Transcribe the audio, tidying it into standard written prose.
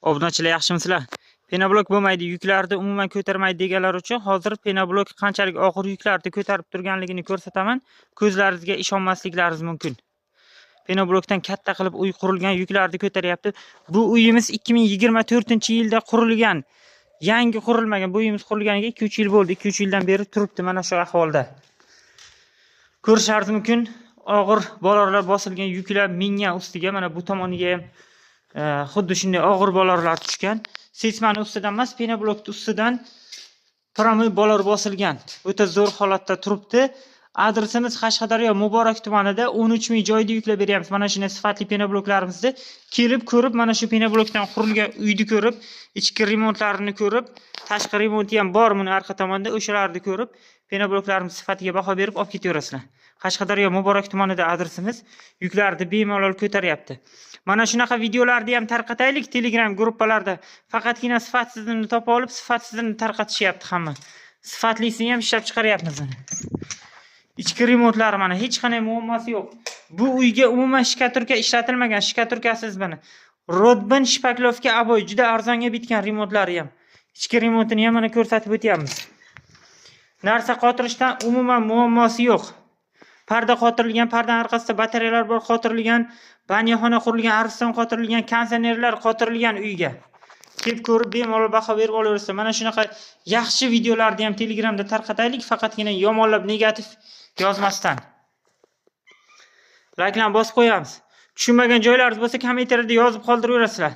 Obunachilar yaxshimisizlar? Penoblok bo'lmaydi, yuklarni umuman ko'tarmaydi deganlar uchun hozir penoblok qanchalik og'ir yuklarni ko'tarib turganligini ko'rsataman. Ko'zlaringizga ishonmasliklaringiz mumkin. Penoblokdan katta qilib uy qurilgan, yuklarni ko'taryapti. Bu uyimiz 2024-yilda qurilgan. Yangi qurilmagan. Bu uyimiz qurilganiga 2-3 yil bo'ldi. 2-3 yildan beri turibdi mana shu ahvolda. Ko'rishingiz mumkin, og'ir bolalar bosilgan yuklar mingan ustiga, mana bu tomoniga ham xuddi shunday og'ir bolalar tushgan. Seysmani ustidan emas, penoblokning ustidan promoy bolalar bosilgan. O'ta zo'r holatda turibdi. Adresimiz Qashqadaryo Muborak tumanida 13 ming joyda yuklab beryapmiz. Mana shunday sifatli penobloklarimizni kelib ko'rib, mana shu penoblokdan qurilgan uyni ko'rib, ichki remontlarini ko'rib, tashqi remonti ham bor buni arqa tomonda, o'shalarni ko'rib, penobloklarimiz sifatiga baho berib olib ketaverasizlar. Qashqadaryo Muborak tumanida adresimiz, yuklarni bemalol ko'taryapti. Mana shunaqa videolarni ham tarqataylik Telegram gruppalarda. Faqatgina sifatsizini topa olib, sifatsizini tarqatishyapti hamma. Sifatlisini ham ishlab chiqaryapmiz. Ichki remontlari mana hech qanday muammosi yo'q. Bu uyga umuman shikaturka ishlatilmagan. Shikaturkasiz buni. Rodbin shpaklovka aboy juda arzonga bitgan remontlari ham. Ichki remontini ham mana ko'rsatib o'tyapmiz. Narsa qotirishdan umuman muammosi yo'q. Parda qotirilgan, parda orqasida batareyalar bor, qotirilgan, banyoxona qurilgan, arslon qotirilgan, konditsionerlar qotirilgan uyga. Kelib ko'rib bemalol baho berib olaverasiz. Mana shunaqa yaxshi videolarni ham Telegramda tarqataylik, faqatgina yomonlab negativ yozmasdan. Layklarni bosib qo'yamiz. Tushunmagan joylaringiz bo'lsa kommentariyada yozib qoldiraverasizlar.